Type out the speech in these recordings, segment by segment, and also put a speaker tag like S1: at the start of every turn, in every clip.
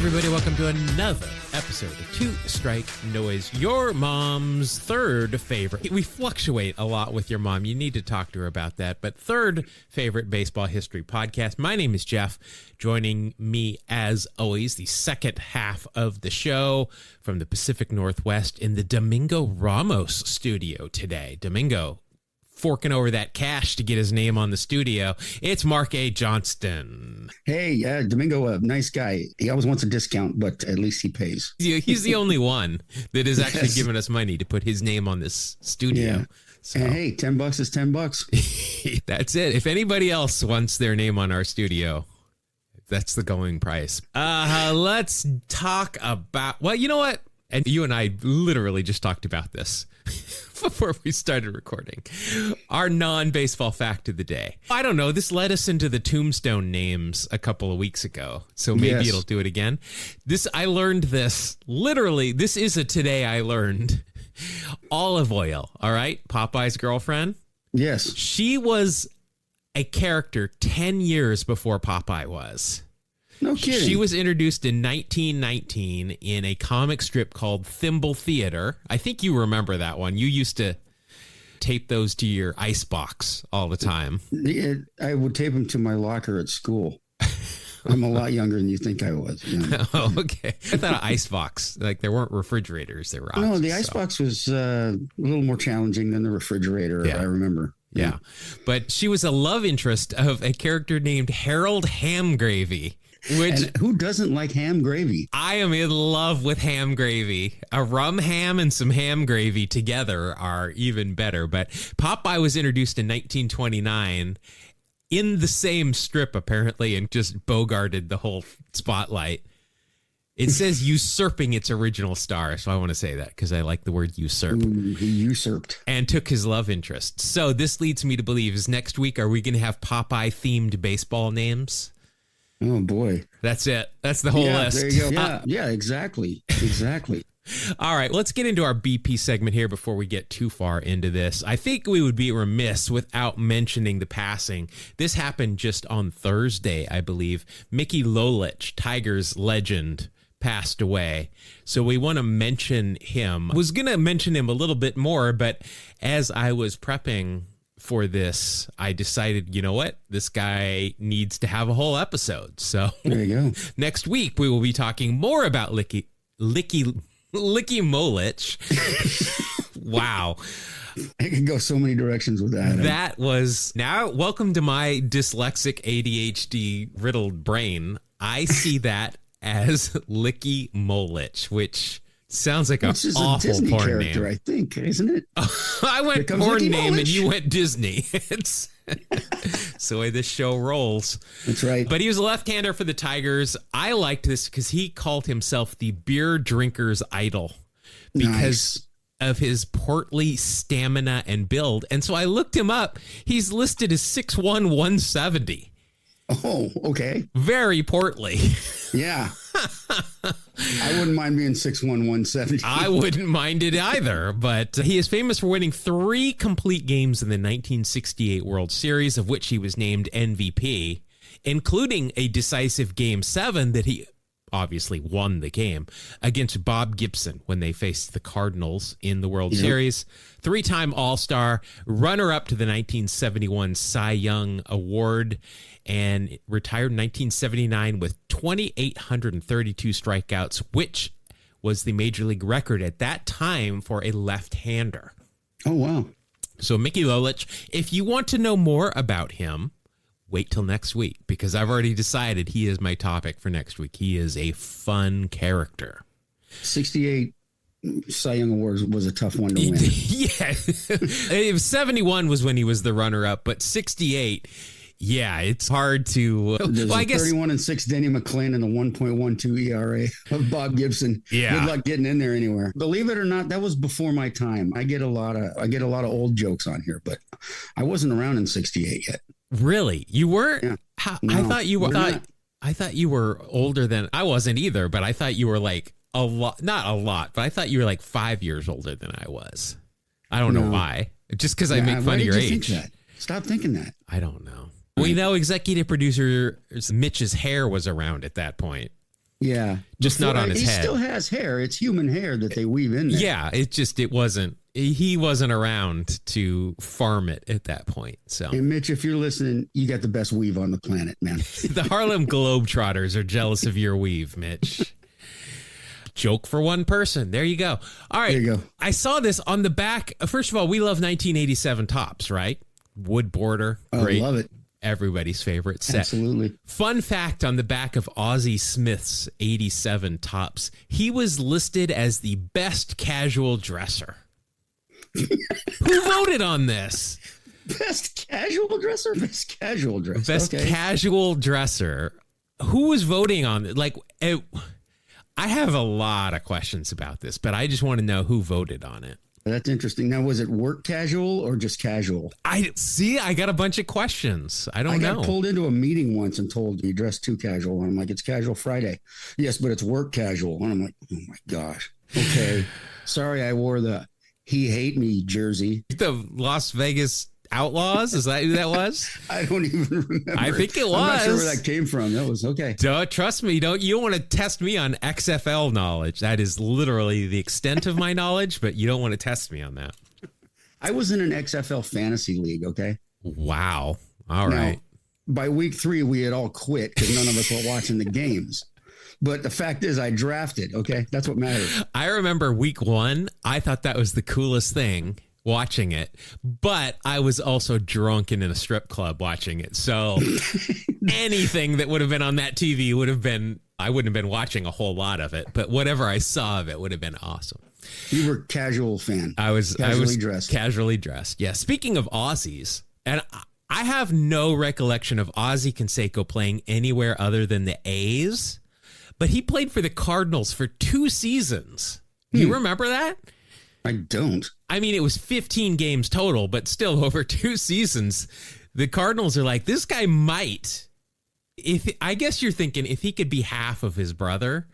S1: everybody. Welcome to another episode of Two Strike Noise, your mom's third favorite. We fluctuate a lot with your mom. You need to talk to her about that. But third favorite baseball history podcast. My name is Jeff. Joining me, as always, the second half of the show from the Pacific Northwest in the Domingo Ramos studio today. Domingo forking over that cash to get his name on the studio. It's Mark A. Johnston.
S2: Hey, Domingo, nice guy. He always wants a discount, but at least he pays.
S1: He's the only one that has actually given us money to put his name on this studio.
S2: Yeah. So. And hey, $10 is $10.
S1: That's it. If anybody else wants their name on our studio, that's the going price. Let's talk about, well, you know what? And you and I literally just talked about this before we started recording. Our non-baseball fact of the day. I don't know. This led us into the tombstone names a couple of weeks ago. So maybe it'll do it again. I learned this. Literally, this is a today I learned. Olive Oil. All right. Popeye's girlfriend.
S2: Yes.
S1: She was a character 10 years before Popeye was.
S2: No kidding.
S1: She was introduced in 1919 in a comic strip called Thimble Theater. I think you remember that one. You used to tape those to your icebox all the time.
S2: I would tape them to my locker at school. I'm a lot younger than you think I was. You know?
S1: Oh, okay. I thought an icebox, like there weren't refrigerators, there were
S2: No, the icebox was a little more challenging than the refrigerator, I remember.
S1: Yeah. But she was a love interest of a character named Harold Hamgravy.
S2: And who doesn't like ham gravy?
S1: I am in love with ham gravy. A rum ham and some ham gravy together are even better. But Popeye was introduced in 1929 in the same strip, apparently, and just bogarted the whole spotlight. It says usurping its original star, so I want to say that because I like the word usurp.
S2: Ooh, he usurped.
S1: And took his love interest. So this leads me to believe, is next week, are we going to have Popeye-themed baseball names?
S2: Oh, boy.
S1: That's it. That's the whole list.
S2: There you go. Yeah, exactly. Exactly.
S1: All right, let's get into our BP segment here before we get too far into this. I think we would be remiss without mentioning the passing. This happened just on Thursday, I believe. Mickey Lolich, Tigers legend, passed away. So we want to mention him. I was going to mention him a little bit more, but as I was prepping for this, I decided, you know what? This guy needs to have a whole episode. So
S2: there you go.
S1: Next week, we will be talking more about Mickey Lolich. Wow.
S2: I could go so many directions with that.
S1: That was, now, welcome to my dyslexic ADHD riddled brain. I see that as Licky Molich, which sounds like an awful
S2: a Disney
S1: porn
S2: character,
S1: name.
S2: I think, isn't it?
S1: I went porn name and you went Disney. It's the way this show rolls.
S2: That's right.
S1: But he was a left-hander for the Tigers. I liked this because he called himself the beer drinker's idol because of his portly stamina and build. And so I looked him up. He's listed as 6'1", 170.
S2: Oh, okay.
S1: Very portly.
S2: Yeah. I wouldn't mind being 6'1", 170.
S1: I wouldn't mind it either, but he is famous for winning 3 complete games in the 1968 World Series, of which he was named MVP, including a decisive Game 7 that he obviously won the game against Bob Gibson when they faced the Cardinals in the World Series. 3-time All-Star, runner-up to the 1971 Cy Young Award, and retired in 1979 with 2,832 strikeouts, which was the major league record at that time for a left-hander.
S2: Oh, wow.
S1: So Mickey Lolich, if you want to know more about him, wait till next week, because I've already decided he is my topic for next week. He is a fun character.
S2: 68 Cy Young Awards was a tough one to win.
S1: Yeah. 71 was when he was the runner-up, but 68... yeah, it's hard to...
S2: There's a 31-6 Denny McClain and a 1.12 ERA of Bob Gibson.
S1: Yeah.
S2: Good luck getting in there anywhere. Believe it or not, that was before my time. I get a lot of old jokes on here, but I wasn't around in 68 yet.
S1: Really? You weren't?
S2: Yeah.
S1: No, I thought you were. I thought you were older than I wasn't either, but I thought you were like a lot, not a lot, but I thought you were like 5 years older than I was. I don't know why. Just because I make fun of your age.
S2: Think that? Stop thinking that.
S1: I don't know. We know executive producer Mitch's hair was around at that point.
S2: Yeah.
S1: Just not on his head.
S2: He still has hair. It's human hair that they weave in there.
S1: Yeah, he wasn't around to farm it at that point. So,
S2: hey, Mitch, if you're listening, you got the best weave on the planet, man.
S1: The Harlem Globetrotters are jealous of your weave, Mitch. Joke for one person. There you go. All right.
S2: There you go.
S1: I saw this on the back. First of all, we love 1987 tops, right? Wood border. Great.
S2: I love it.
S1: Everybody's favorite set.
S2: Absolutely.
S1: Fun fact on the back of Ozzy Smith's 87 tops, he was listed as the best casual dresser. Who voted on this?
S2: Best casual dresser? Best casual dresser.
S1: Best casual dresser. Who was voting on it? I have a lot of questions about this, but I just want to know who voted on it.
S2: That's interesting. Now, was it work casual or just casual?
S1: I got a bunch of questions. I don't know.
S2: I got pulled into a meeting once and told you dress too casual. And I'm like, it's casual Friday. Yes, but it's work casual. And I'm like, oh my gosh. Okay. Sorry, I wore the He Hate Me jersey.
S1: The Las Vegas Outlaws? Is that who that was?
S2: I don't even remember.
S1: I think it was.
S2: I'm not sure where that came from. That was okay.
S1: Trust me, you don't want to test me on XFL knowledge. That is literally the extent of my knowledge, but you don't want to test me on that.
S2: I was in an XFL fantasy league, okay?
S1: Wow. All right.
S2: By week 3, we had all quit because none of us were watching the games. But the fact is, I drafted, okay? That's what matters.
S1: I remember week 1. I thought that was the coolest thing. Watching it, but I was also drunk and in a strip club watching it. So anything that would have been on that TV I wouldn't have been watching a whole lot of it, but whatever I saw of it would have been awesome.
S2: You were a casual fan.
S1: I was
S2: dressed.
S1: Casually dressed. Yeah. Speaking of Aussies, and I have no recollection of Ozzy Canseco playing anywhere other than the A's, but he played for the Cardinals for 2 seasons. Do you remember that?
S2: I don't.
S1: I mean, it was 15 games total, but still over 2 seasons. The Cardinals are like, this guy might. I guess you're thinking if he could be half of his brother.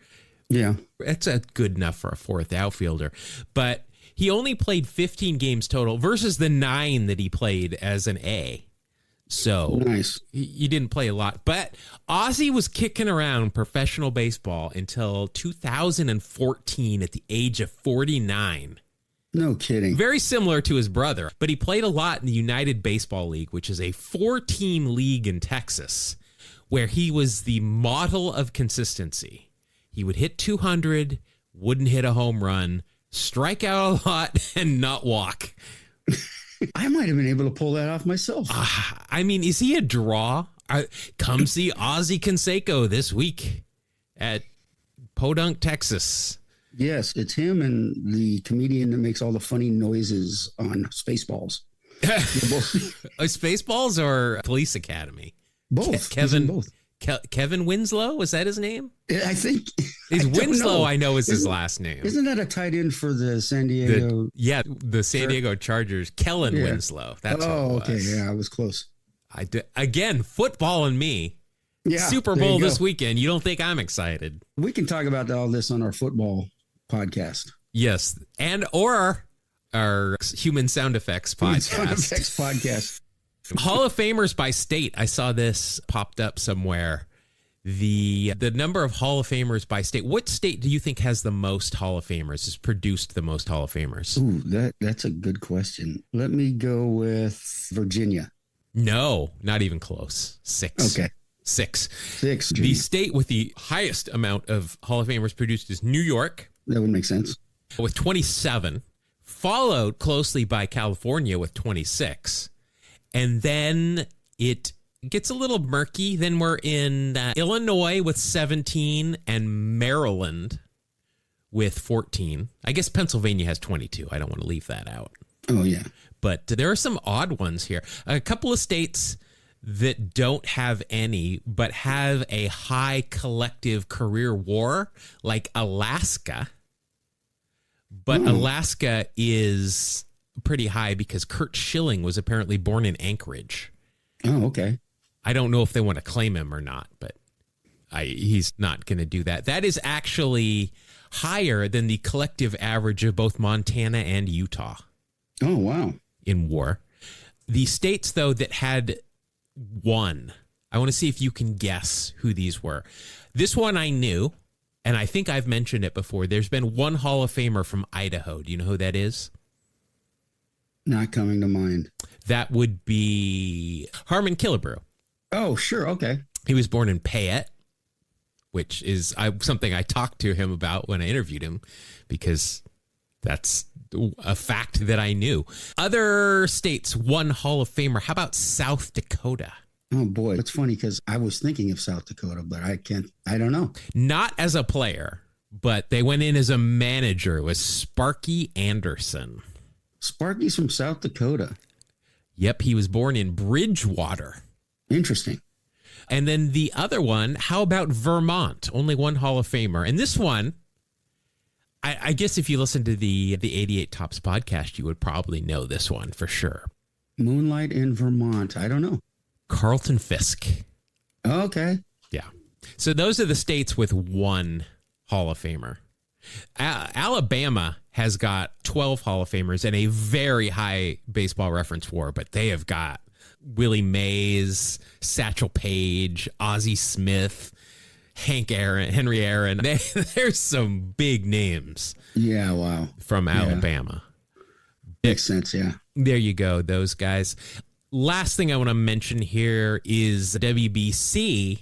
S2: Yeah.
S1: That's good enough for a 4th outfielder. But he only played 15 games total versus the 9 that he played as an A. So
S2: nice.
S1: He didn't play a lot. But Ozzy was kicking around professional baseball until 2014 at the age of 49.
S2: No kidding.
S1: Very similar to his brother, but he played a lot in the United Baseball League, which is a 4-team league in Texas, where he was the model of consistency. He would hit 200, wouldn't hit a home run, strike out a lot, and not walk.
S2: I might have been able to pull that off myself.
S1: I mean, is he a draw? Come see Ozzy Canseco this week at Podunk, Texas.
S2: Yes, it's him and the comedian that makes all the funny noises on Spaceballs.
S1: Spaceballs or Police Academy?
S2: Both.
S1: Both. Kevin Winslow? Was that his name?
S2: I think.
S1: Winslow, I know, is his last name.
S2: Isn't that a tight end for the San Diego?
S1: The San Diego Chargers. Kellen Winslow. That's
S2: okay. Yeah, I was close.
S1: Again, football and me.
S2: Yeah,
S1: Super Bowl this weekend. You don't think I'm excited?
S2: We can talk about all this on our football podcast.
S1: Yes, or our human sound effects podcast. Hall of Famers by state. I saw this popped up somewhere. The number of Hall of Famers by state. What state do you think has the most Hall of Famers? Has produced the most Hall of Famers?
S2: Ooh, that's a good question. Let me go with Virginia.
S1: No, not even close. 6.
S2: Okay.
S1: 6.
S2: The
S1: state with the highest amount of Hall of Famers produced is New York.
S2: That would make sense.
S1: With 27, followed closely by California with 26. And then it gets a little murky. Then we're in Illinois with 17 and Maryland with 14. I guess Pennsylvania has 22. I don't want to leave that out.
S2: Oh, yeah.
S1: But there are some odd ones here. A couple of states that don't have any, but have a high collective career WAR, like Alaska. But Alaska is pretty high because Kurt Schilling was apparently born in Anchorage.
S2: Oh, okay.
S1: I don't know if they want to claim him or not, but he's not going to do that. That is actually higher than the collective average of both Montana and Utah.
S2: Oh, wow.
S1: In WAR. The states, though, that had one, I want to see if you can guess who these were. This one I knew. And I think I've mentioned it before. There's been one Hall of Famer from Idaho. Do you know who that is?
S2: Not coming to mind.
S1: That would be Harmon Killebrew.
S2: Oh, sure. Okay.
S1: He was born in Payette, which is something I talked to him about when I interviewed him, because that's a fact that I knew. Other states, one Hall of Famer. How about South Dakota?
S2: Oh, boy. It's funny because I was thinking of South Dakota, but I don't know.
S1: Not as a player, but they went in as a manager. It was Sparky Anderson.
S2: Sparky's from South Dakota.
S1: Yep, he was born in Bridgewater.
S2: Interesting.
S1: And then the other one, how about Vermont? Only one Hall of Famer. And this one, I guess if you listen to the 88 Tops podcast, you would probably know this one for sure.
S2: Moonlight in Vermont. I don't know.
S1: Carlton Fisk.
S2: Okay.
S1: Yeah. So those are the states with one Hall of Famer. Alabama has got 12 Hall of Famers and a very high Baseball Reference WAR, but they have got Willie Mays, Satchel Paige, Ozzy Smith, Henry Aaron. There's some big names.
S2: Yeah, wow.
S1: From Alabama.
S2: Makes sense, yeah.
S1: There you go, those guys. Last thing I want to mention here is WBC.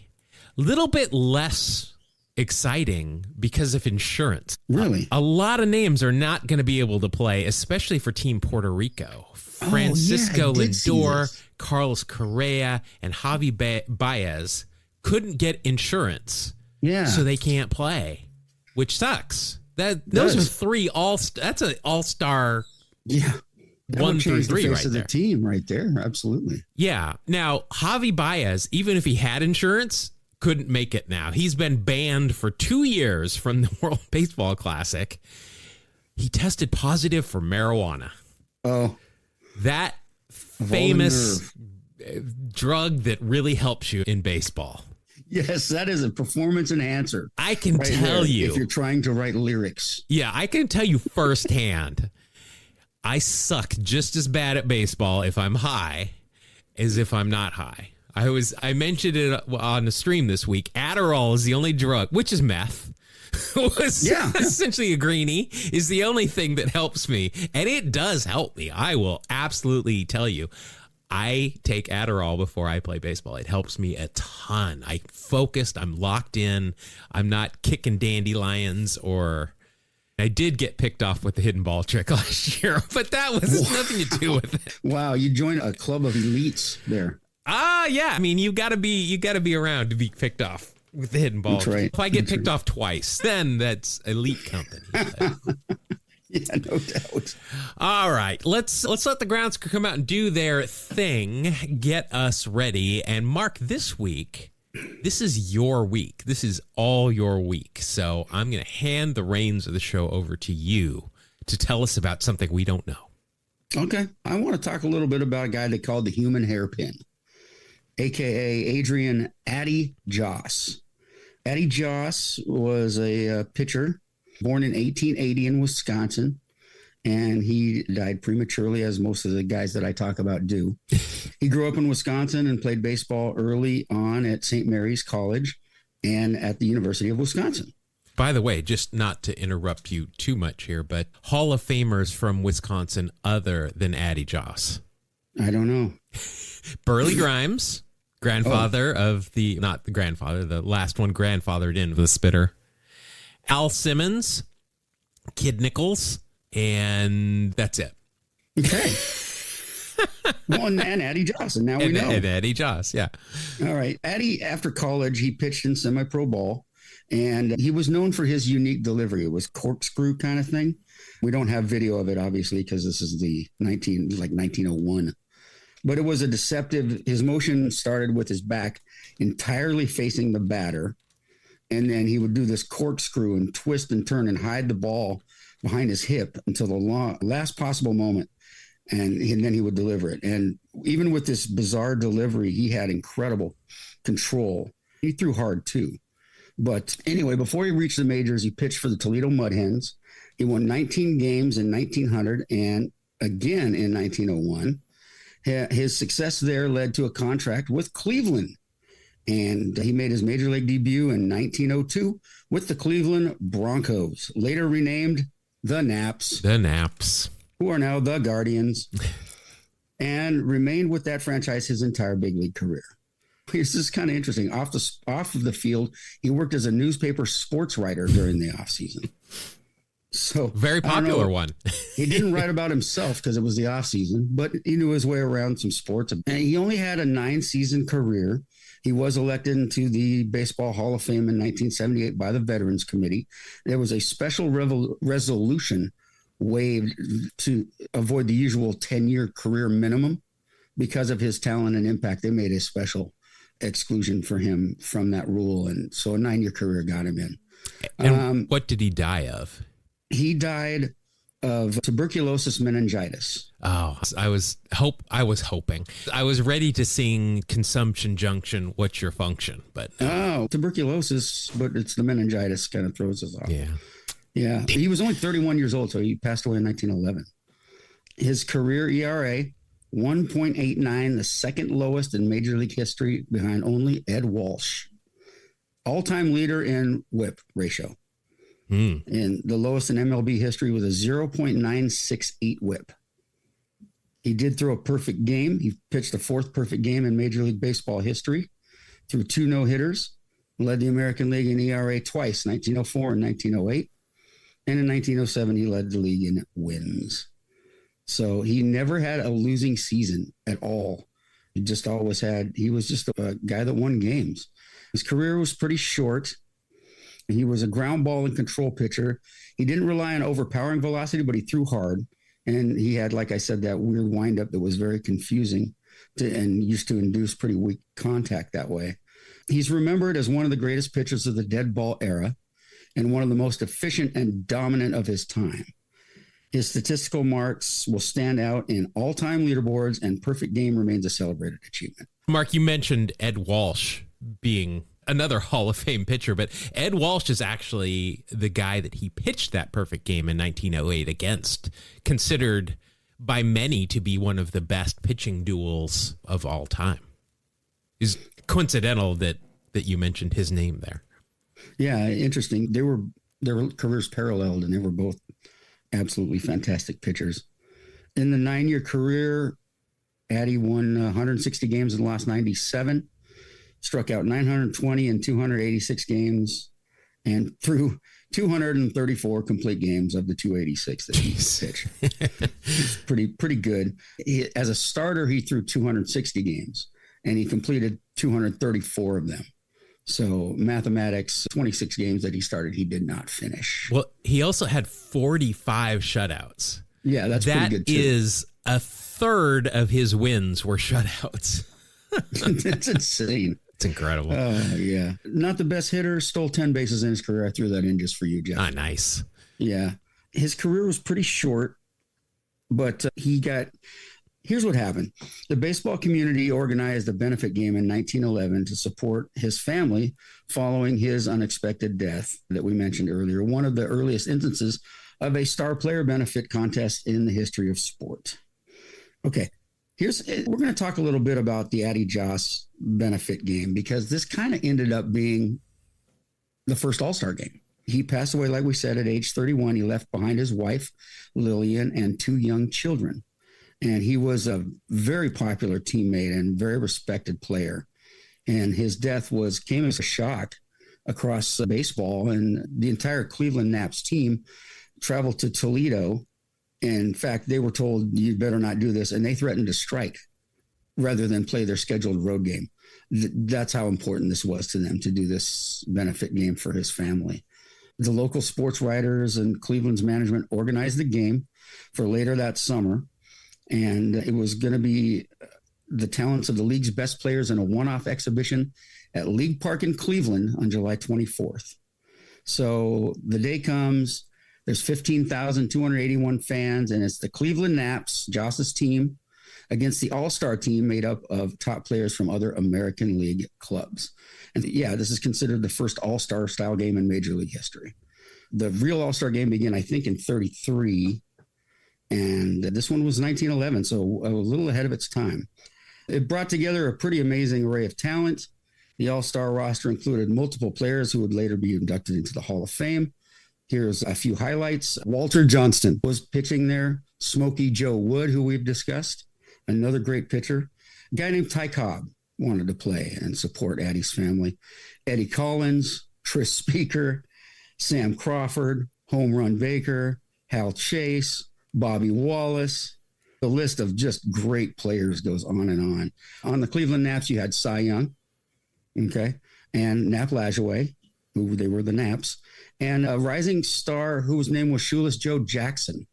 S1: A little bit less exciting because of insurance.
S2: Really?
S1: A lot of names are not going to be able to play, especially for Team Puerto Rico. Francisco Lindor, Carlos Correa, and Javi Baez couldn't get insurance.
S2: Yeah.
S1: So they can't play, which sucks. Those are three that's an all-star.
S2: Yeah.
S1: 1 through 3 right
S2: of
S1: there.
S2: The team right there. Absolutely.
S1: Yeah. Now, Javi Baez, even if he had insurance, couldn't make it now. He's been banned for 2 years from the World Baseball Classic. He tested positive for marijuana.
S2: Oh.
S1: That famous drug that really helps you in baseball.
S2: Yes, that is a performance enhancer.
S1: I can tell you.
S2: If you're trying to write lyrics.
S1: Yeah, I can tell you firsthand. I suck just as bad at baseball if I'm high as if I'm not high. I mentioned it on the stream this week. Adderall is the only drug, which is meth. Essentially a greenie is the only thing that helps me. And it does help me. I will absolutely tell you. I take Adderall before I play baseball. It helps me a ton. I'm focused. I'm locked in. I'm not kicking dandelions or... I did get picked off with the hidden ball trick last year, but that was nothing to do with it.
S2: Wow, you joined a club of elites there.
S1: Yeah. I mean, you got to be around to be picked off with the hidden ball.
S2: That's right.
S1: If I get picked off twice, then that's elite company.
S2: Yeah, no doubt.
S1: All right, let's let the grounds crew come out and do their thing, get us ready, and Mark, this week. This is your week. This is all your week. So I'm going to hand the reins of the show over to you to tell us about something we don't know.
S2: Okay. I want to talk a little bit about a guy they called the human hairpin, a.k.a. Addie Joss. Addie Joss was a pitcher born in 1880 in Wisconsin, and he died prematurely, as most of the guys that I talk about do. He grew up in Wisconsin and played baseball early on at St. Mary's College and at the University of Wisconsin.
S1: By the way, just not to interrupt you too much here, but Hall of Famers from Wisconsin other than Addie Joss.
S2: I don't know.
S1: Burley Grimes, grandfather of the last one grandfathered in the spitter. Al Simmons, Kid Nichols, and that's it.
S2: Okay. Well, and Addie Joss, and now we know.
S1: And Addie Joss, yeah.
S2: All right. Addie, after college, he pitched in semi-pro ball, and he was known for his unique delivery. It was corkscrew kind of thing. We don't have video of it, obviously, because this is the 1901. But it was a deceptive. His motion started with his back entirely facing the batter, and then he would do this corkscrew and twist and turn and hide the ball behind his hip until the last possible moment. And then he would deliver it. And even with this bizarre delivery, he had incredible control. He threw hard too. But anyway, before he reached the majors, he pitched for the Toledo Mud Hens. He won 19 games in 1900 and again in 1901. His success there led to a contract with Cleveland. And he made his major league debut in 1902 with the Cleveland Broncos, later renamed the Naps.
S1: The Naps.
S2: Who are now the Guardians, and remained with that franchise his entire big league career. This is kind of interesting. Off of the field, he worked as a newspaper sports writer during the offseason. So
S1: very popular one.
S2: He didn't write about himself because it was the off season, but he knew his way around some sports. And he only had a 9-season career. He was elected into the Baseball Hall of Fame in 1978 by the Veterans Committee. There was a special resolution waived to avoid the usual 10-year career minimum because of his talent and impact. They made a special exclusion for him from that rule. And so a 9-year career got him in.
S1: And what did he die of?
S2: He died of tuberculosis meningitis.
S1: Oh, I was hoping. I was ready to sing Consumption Junction, What's Your Function? But
S2: tuberculosis, but it's the meningitis kind of throws us off. Yeah. He was only 31 years old, so he passed away in 1911. His career ERA, 1.89, the second lowest in Major League history behind only Ed Walsh. All-time leader in WHIP ratio. And the lowest in MLB history was a 0.968 WHIP. He did throw a perfect game. He pitched the fourth perfect game in Major League Baseball history, threw 2 no-hitters, led the American League in ERA twice, 1904 and 1908. And in 1907, he led the league in wins. So he never had a losing season at all. He was just a guy that won games. His career was pretty short. He was a ground ball and control pitcher. He didn't rely on overpowering velocity, but he threw hard. And he had, like I said, that weird windup that was very confusing and used to induce pretty weak contact that way. He's remembered as one of the greatest pitchers of the dead ball era and one of the most efficient and dominant of his time. His statistical marks will stand out in all-time leaderboards, and perfect game remains a celebrated achievement.
S1: Mark, you mentioned Ed Walsh being another Hall of Fame pitcher, but Ed Walsh is actually the guy that he pitched that perfect game in 1908 against, considered by many to be one of the best pitching duels of all time. It's coincidental that you mentioned his name there.
S2: Yeah, interesting. Their careers paralleled, and they were both absolutely fantastic pitchers. In the 9-year career, Addy won 160 games and lost 97. Struck out 920 in 286 games, and threw 234 complete games of the 286 that he pitched. It's pretty good. As a starter, he threw 260 games, and he completed 234 of them. So mathematics, 26 games that he started, he did not finish.
S1: Well, he also had 45 shutouts.
S2: Yeah, that's pretty good too.
S1: That is a third of his wins were shutouts.
S2: It's insane.
S1: It's incredible.
S2: Yeah. Not the best hitter, stole 10 bases in his career. I threw that in just for you, Jeff.
S1: Ah, nice.
S2: Yeah. His career was pretty short, but here's what happened. The baseball community organized a benefit game in 1911 to support his family following his unexpected death that we mentioned earlier, one of the earliest instances of a star player benefit contest in the history of sport. Okay. We're going to talk a little bit about the Addie Joss Benefit Game, because this kind of ended up being the first All-Star Game. He passed away, like we said, at age 31. He left behind his wife, Lillian, and 2 young children. And he was a very popular teammate and very respected player. And his death came as a shock across baseball. And the entire Cleveland Naps team traveled to Toledo. In fact, they were told, you better not do this. And they threatened to strike rather than play their scheduled road game. That's how important this was to them, to do this benefit game for his family. The local sports writers and Cleveland's management organized the game for later that summer. And it was going to be the talents of the league's best players in a one-off exhibition at League Park in Cleveland on July 24th. So the day comes. There's 15,281 fans, and it's the Cleveland Naps, Joss's team, against the All-Star team made up of top players from other American League clubs. And yeah, this is considered the first All-Star style game in Major League history. The real All-Star game began, I think, in 1933, and this one was 1911, so a little ahead of its time. It brought together a pretty amazing array of talent. The All-Star roster included multiple players who would later be inducted into the Hall of Fame. Here's a few highlights. Walter Johnston was pitching there. Smokey Joe Wood, who we've discussed, another great pitcher. A guy named Ty Cobb wanted to play and support Addy's family. Eddie Collins, Tris Speaker, Sam Crawford, Home Run Baker, Hal Chase, Bobby Wallace. The list of just great players goes on and on. On the Cleveland Naps, you had Cy Young, okay, and Nap Lajoie, who they were the Naps, and a rising star whose name was Shoeless Joe Jackson.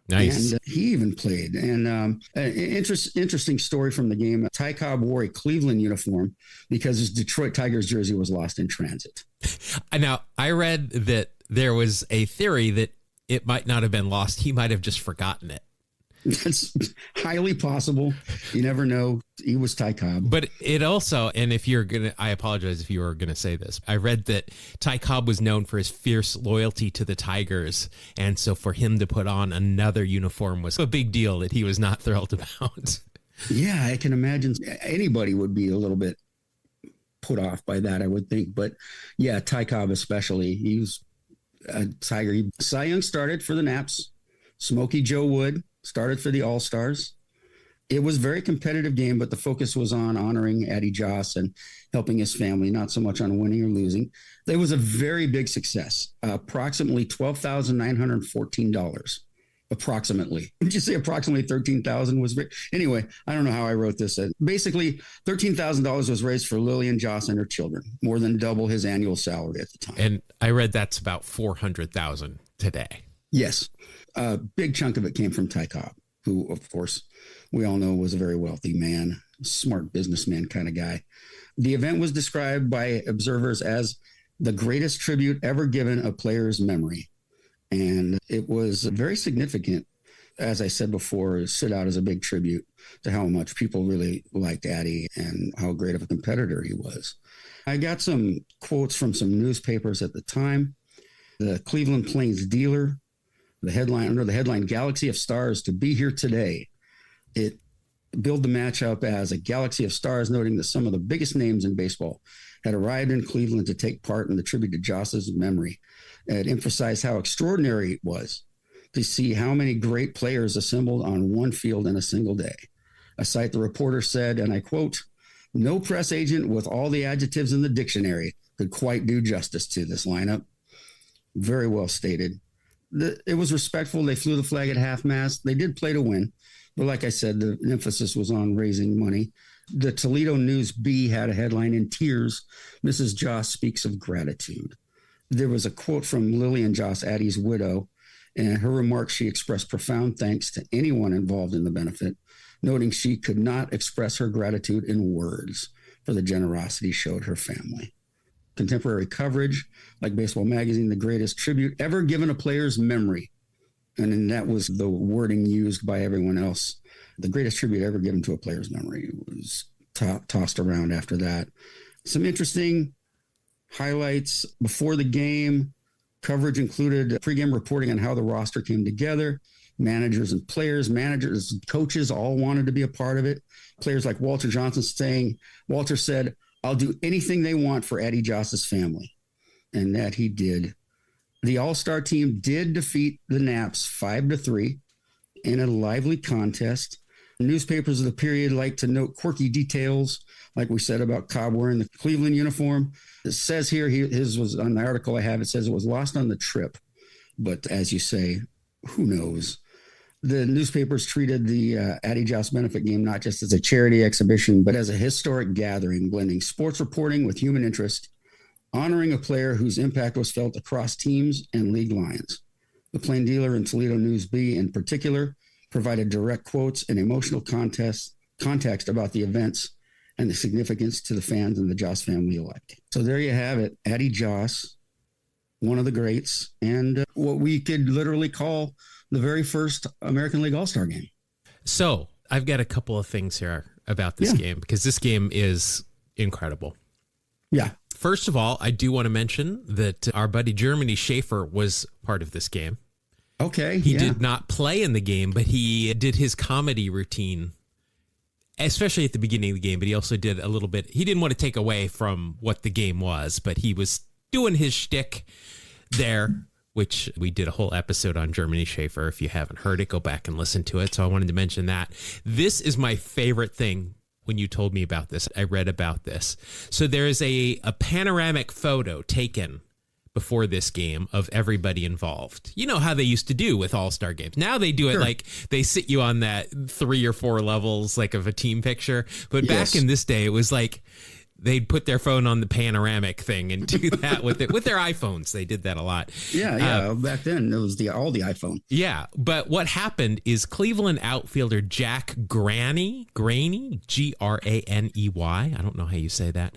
S1: Nice.
S2: And he even played. And an interesting story from the game. Ty Cobb wore a Cleveland uniform because his Detroit Tigers jersey was lost in transit.
S1: Now, I read that there was a theory that it might not have been lost. He might have just forgotten it.
S2: That's highly possible. You never know. He was Ty Cobb.
S1: But it also, and if you're going to, I apologize if you were going to say this. I read that Ty Cobb was known for his fierce loyalty to the Tigers. And so for him to put on another uniform was a big deal that he was not thrilled about.
S2: Yeah, I can imagine anybody would be a little bit put off by that, I would think. But yeah, Ty Cobb especially. He was a Tiger. Cy Young started for the Naps. Smokey Joe Wood started for the All-Stars. It was a very competitive game, but the focus was on honoring Addie Joss and helping his family, not so much on winning or losing. It was a very big success, approximately $12,914. Approximately. Did you say approximately 13,000 was? Anyway, I don't know how I wrote this. Basically, $13,000 was raised for Lillian Joss and her children, more than double his annual salary at the time.
S1: And I read that's about 400,000 today.
S2: Yes. A big chunk of it came from Ty Cobb, who, of course, we all know was a very wealthy man, smart businessman kind of guy. The event was described by observers as the greatest tribute ever given a player's memory. And it was very significant, as I said before, it stood out as a big tribute to how much people really liked Addy and how great of a competitor he was. I got some quotes from some newspapers at the time. The Cleveland Plains Dealer, the headline under the headline "Galaxy of Stars to be here today." It billed the matchup as a galaxy of stars, noting that some of the biggest names in baseball had arrived in Cleveland to take part in the tribute to Joss's memory. It emphasized how extraordinary it was to see how many great players assembled on one field in a single day. A site the reporter said, and I quote, "No press agent with all the adjectives in the dictionary could quite do justice to this lineup." Very well stated. It was respectful. They flew the flag at half-mast. They did play to win. But like I said, the emphasis was on raising money. The Toledo News Bee had a headline, "In tears, Mrs. Joss speaks of gratitude." There was a quote from Lillian Joss, Addie's widow, and her remarks, she expressed profound thanks to anyone involved in the benefit, noting she could not express her gratitude in words for the generosity showed her family. Contemporary coverage, like Baseball Magazine, the greatest tribute ever given a player's memory. And then that was the wording used by everyone else. The greatest tribute ever given to a player's memory was tossed around after that. Some interesting highlights before the game. Coverage included pregame reporting on how the roster came together. Managers and players, managers and coaches all wanted to be a part of it. Players like Walter Johnson Walter said, "I'll do anything they want for Addie Joss's family." And that he did. The All-Star team did defeat the Naps 5-3 in a lively contest. Newspapers of the period like to note quirky details, like we said about Cobb wearing the Cleveland uniform. It says here, his was on the article I have, it says it was lost on the trip. But as you say, who knows? The newspapers treated the Addie Joss Benefit Game not just as a charity exhibition, but as a historic gathering, blending sports reporting with human interest, honoring a player whose impact was felt across teams and league lines. The Plain Dealer and Toledo News Bee, in particular, provided direct quotes and emotional context about the events and the significance to the fans and the Joss family alike. So there you have it. Addie Joss, one of the greats, and what we could literally call the very first American League All-Star Game.
S1: So I've got a couple of things here about this game, because this game is incredible.
S2: Yeah.
S1: First of all, I do want to mention that our buddy Germany Schaefer was part of this game.
S2: Okay.
S1: He did not play in the game, but he did his comedy routine especially at the beginning of the game, but he also did a little bit. He didn't want to take away from what the game was, but he was doing his shtick there, which we did a whole episode on Germany Schaefer. If you haven't heard it, go back and listen to it. So I wanted to mention that. This is my favorite thing. When you told me about this, I read about this. So there is a panoramic photo taken before this game of everybody involved. You know how they used to do with All-Star games. Now they do it like they sit you on that 3 or 4 levels like of a team picture. But back in this day, it was like they'd put their phone on the panoramic thing and do that with it with their iPhones. They did that a lot.
S2: Yeah. Back then, it was all the iPhone. Yeah.
S1: But what happened is Cleveland outfielder Jack Graney, Graney, I don't know how you say that.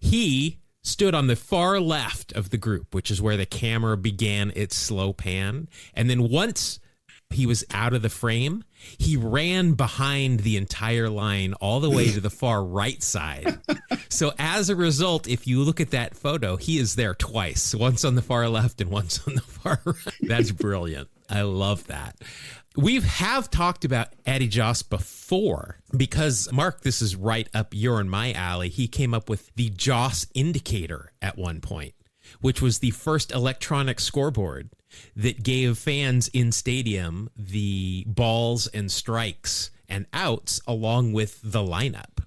S1: He stood on the far left of the group, which is where the camera began its slow pan. And then once he was out of the frame, he ran behind the entire line all the way to the far right side. So as a result, if you look at that photo, he is there twice, once on the far left and once on the far right. That's brilliant. I love that. We have talked about Addie Joss before because, Mark, this is right up your and my alley. He came up with the Joss indicator at one point, which was the first electronic scoreboard that gave fans in stadium the balls and strikes and outs along with the lineup,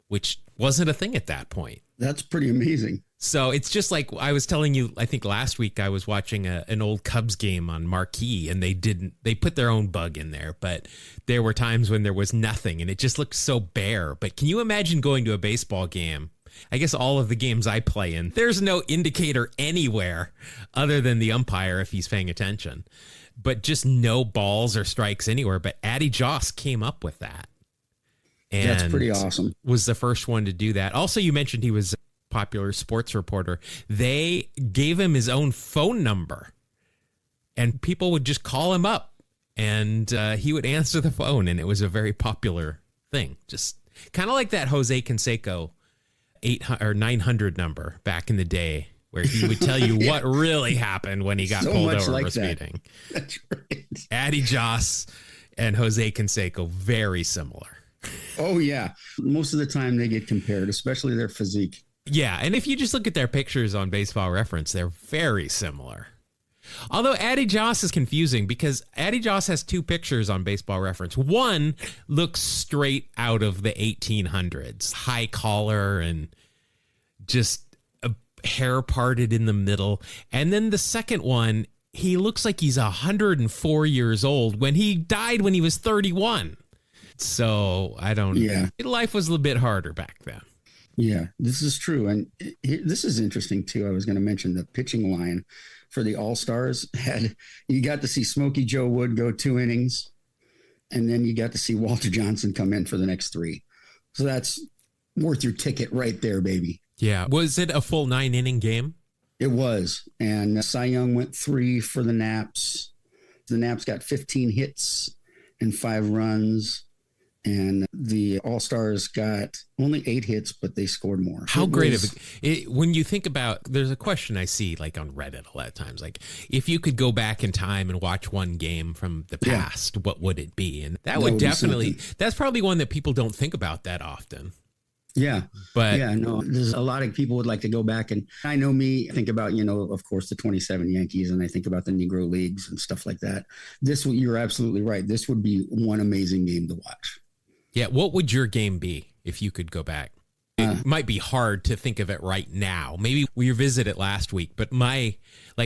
S1: which wasn't a thing at that point.
S2: That's pretty amazing.
S1: So it's just like I was telling you, I think last week I was watching an old Cubs game on Marquee and they put their own bug in there, but there were times when there was nothing and it just looked so bare. But can you imagine going to a baseball game? I guess all of the games I play in, there's no indicator anywhere other than the umpire if he's paying attention, but just no balls or strikes anywhere. But Addie Joss came up with that. And
S2: that's pretty awesome.
S1: Was the first one to do that. Also, you mentioned he was a popular sports reporter. They gave him his own phone number and people would just call him up and he would answer the phone. And it was a very popular thing. Just kind of like that Jose Canseco 800 or 900 number back in the day where he would tell you what really happened when he got pulled over for speeding.
S2: That's right.
S1: Addie Joss and Jose Canseco, very similar.
S2: Oh, yeah. Most of the time they get compared, especially their physique.
S1: Yeah, and if you just look at their pictures on Baseball Reference, they're very similar. Although Addie Joss is confusing because Addie Joss has 2 pictures on Baseball Reference. One looks straight out of the 1800s, high collar and just a hair parted in the middle. And then the second one, he looks like he's 104 years old when he died when he was 31. So I don't.
S2: Yeah.
S1: Life was a little bit harder back then.
S2: Yeah, this is true. And this is interesting, too. I was going to mention the pitching line for the All-Stars. You got to see Smokey Joe Wood go 2 innings, and then you got to see Walter Johnson come in for the next 3. So that's worth your ticket right there, baby.
S1: Yeah. Was it a full 9-inning game?
S2: It was. And Cy Young went 3 for the Naps. The Naps got 15 hits and 5 runs. And the All-Stars got only 8 hits, but they scored more.
S1: How great of it. When you think about, there's a question I see like on Reddit a lot of times, like if you could go back in time and watch one game from the past, what would it be? And that would definitely, that's probably one that people don't think about that often.
S2: Yeah.
S1: But
S2: yeah, no, there's a lot of people would like to go back. And I know me, think about, of course, the 27 Yankees, and I think about the Negro Leagues and stuff like that. You're absolutely right. This would be one amazing game to watch.
S1: Yeah, what would your game be if you could go back? It might be hard to think of it right now. Maybe we revisited it last week, but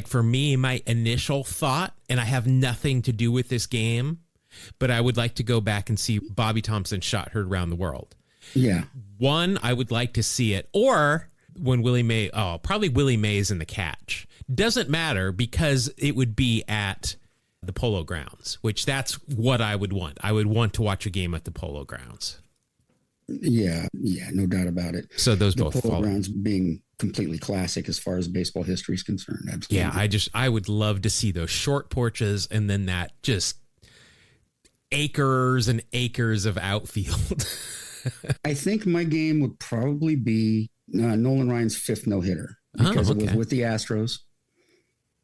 S1: for me, my initial thought, and I have nothing to do with this game, but I would like to go back and see Bobby Thompson's shot heard around the world.
S2: Yeah.
S1: One, I would like to see it, or when probably Willie Mays in the catch. Doesn't matter because it would be at the Polo Grounds, which that's what I would want. I would want to watch a game at the Polo Grounds.
S2: Yeah, no doubt about it.
S1: So those
S2: the
S1: both
S2: Polo
S1: follow.
S2: Grounds being completely classic as far as baseball history is concerned. Absolutely.
S1: Yeah, I would love to see those short porches and then that just acres and acres of outfield.
S2: I think my game would probably be Nolan Ryan's 5th no-hitter because it was with the Astros.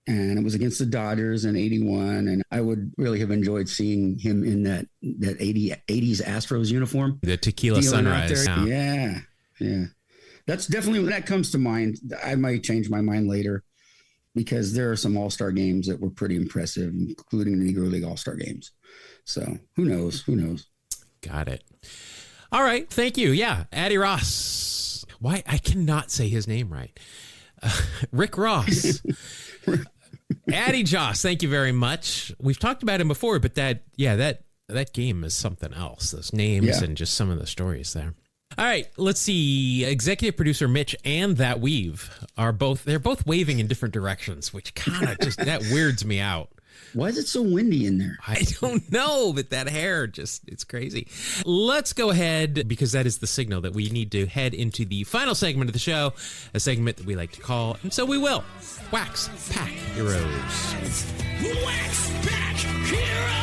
S2: and it was against the Dodgers in 81. And I would really have enjoyed seeing him in that 80s Astros uniform.
S1: The Tequila Sunrise.
S2: Yeah. That's definitely, that comes to mind. I might change my mind later because there are some All-Star games that were pretty impressive, including the Negro League All-Star games. So who knows?
S1: Got it. All right. Thank you. Yeah. Addie Ross. Why? I cannot say his name right. Rick Ross. Addie Joss. Thank you very much. We've talked about him before, but that game is something else. Those names and just some of the stories there. All right, let's see. Executive producer Mitch and That Weave they're both waving in different directions, which kind of just, that weirds me out.
S2: Why is it so windy in there?
S1: I don't know, but that hair it's crazy. Let's go ahead, because that is the signal that we need to head into the final segment of the show, a segment that we like to call, and so we will, Wax Pack Heroes.
S3: Wax Pack Hero!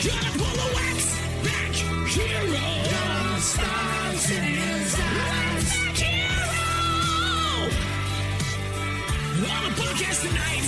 S3: Gonna pull a wax back hero! Young stars in his eyes! Hero! On a podcast tonight!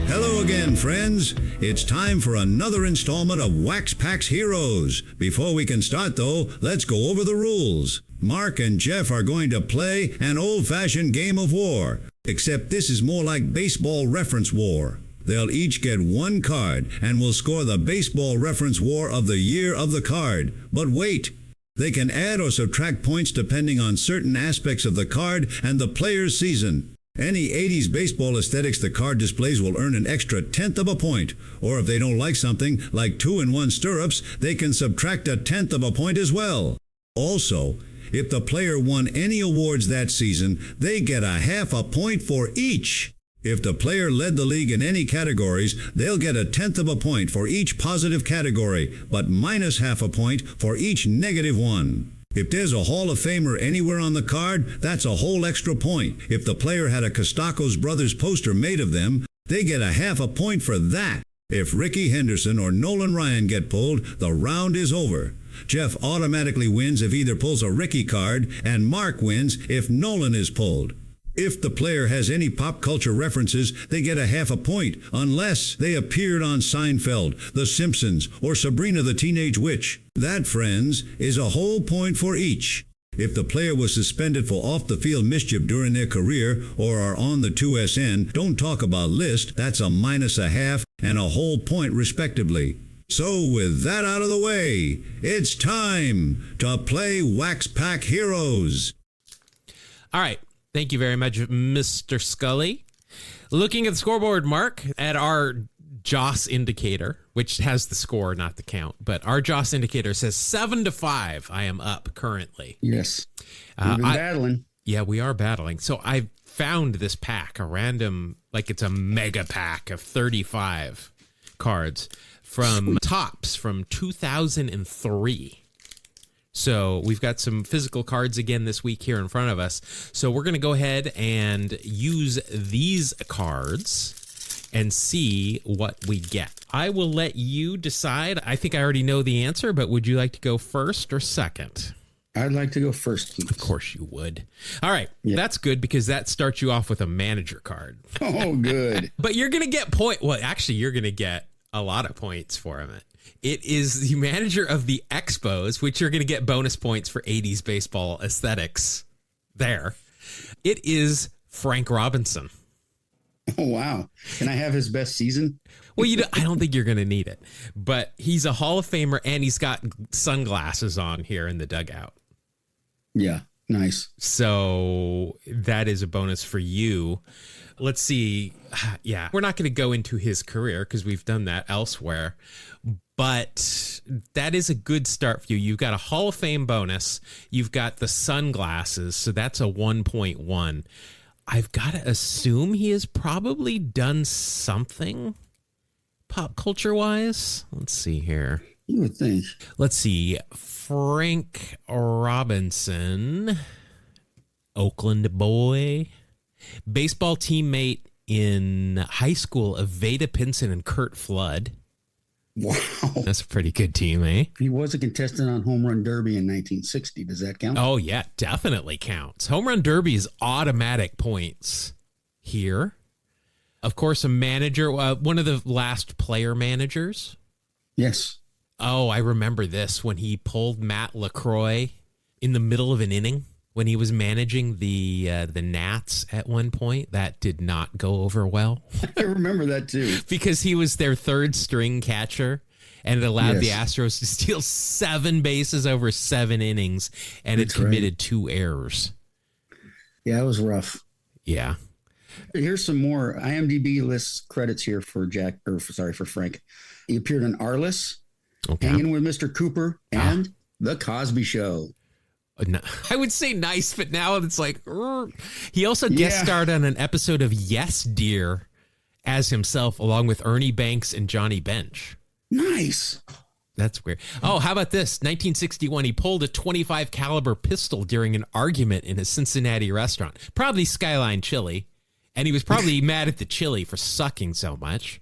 S4: Hello again, friends. It's time for another installment of Wax Pack's Heroes. Before we can start, though, let's go over the rules. Mark and Jeff are going to play an old-fashioned game of war, except this is more like baseball reference war. They'll each get one card and will score the baseball reference war of the year of the card. But wait, they can add or subtract points depending on certain aspects of the card and the player's season. Any 80s baseball aesthetics the card displays will earn an extra 1/10 of a point. Or if they don't like something, like 2-in-1 stirrups, they can subtract a 1/10 of a point as well. Also, if the player won any awards that season, they get a 1/2 a point for each. If the player led the league in any categories, they'll get a 1/10 of a point for each positive category, but minus 1/2 a point for each negative one. If there's a Hall of Famer anywhere on the card, that's a whole extra point. If the player had a Costaco's Brothers poster made of them, they get a 1/2 a point for that. If Ricky Henderson or Nolan Ryan get pulled, the round is over. Jeff automatically wins if either pulls a Ricky card, and Mark wins if Nolan is pulled. If the player has any pop culture references, they get a 1/2 a point, unless they appeared on Seinfeld, The Simpsons, or Sabrina the Teenage Witch. That, friends, is a whole point for each. If the player was suspended for off-the-field mischief during their career or are on the 2SN, don't talk about list, that's a minus a 1/2 and a whole point respectively. So with that out of the way, it's time to play Wax Pack Heroes.
S1: All right. Thank you very much, Mr. Scully. Looking at the scoreboard, Mark, at our Joss indicator, which has the score, not the count, but our Joss indicator says 7-5. I am up currently.
S2: Yes. We've been battling.
S1: Yeah, we are battling. So I found this pack, a random, like it's a mega pack of 35 cards from Topps from 2003. So we've got some physical cards again this week here in front of us. So we're going to go ahead and use these cards and see what we get. I will let you decide. I think I already know the answer, but would you like to go first or second?
S2: I'd like to go first, please.
S1: Of course you would. All right. Yeah. That's good because that starts you off with a manager card.
S2: Oh, good.
S1: But you're going to get Well, actually, you're going to get a lot of points for him. It is the manager of the Expos, which you're going to get bonus points for 80s baseball aesthetics there. It is Frank Robinson.
S2: Oh, wow. Can I have his best season?
S1: Well, I don't think you're going to need it, but he's a Hall of Famer and he's got sunglasses on here in the dugout.
S2: Yeah, nice.
S1: So that is a bonus for you. Let's see. Yeah, we're not going to go into his career because we've done that elsewhere. But that is a good start for you. You've got a Hall of Fame bonus. You've got the sunglasses. So that's a 1.1. I've got to assume he has probably done something pop culture wise. Let's see here.
S2: You would think.
S1: Let's see. Frank Robinson, Oakland boy, baseball teammate in high school of Veda Pinson and Kurt Flood.
S2: Wow.
S1: That's a pretty good team, eh?
S2: He was a contestant on Home Run Derby in 1960. Does that count?
S1: Oh, yeah, definitely counts. Home Run Derby is automatic points. here. Of course, a manager, one of the last player managers.
S2: Yes.
S1: Oh, I remember this when he pulled Matt LaCroix in the middle of an inning when he was managing the Nats at one point. That did not go over well.
S2: I remember that too.
S1: Because he was their third string catcher, and it allowed the Astros to steal 7 bases over 7 innings, and it committed 2 errors.
S2: Yeah, it was rough.
S1: Yeah.
S2: Here's some more IMDb list credits here for Frank. He appeared on Arliss, Hanging with Mr. Cooper, and The Cosby Show.
S1: I would say nice, but now it's like, he also guest starred on an episode of Yes, Dear as himself, along with Ernie Banks and Johnny Bench.
S2: Nice.
S1: That's weird. Oh, how about this? 1961, he pulled a .25 caliber pistol during an argument in a Cincinnati restaurant, probably Skyline Chili, and he was probably mad at the chili for sucking so much.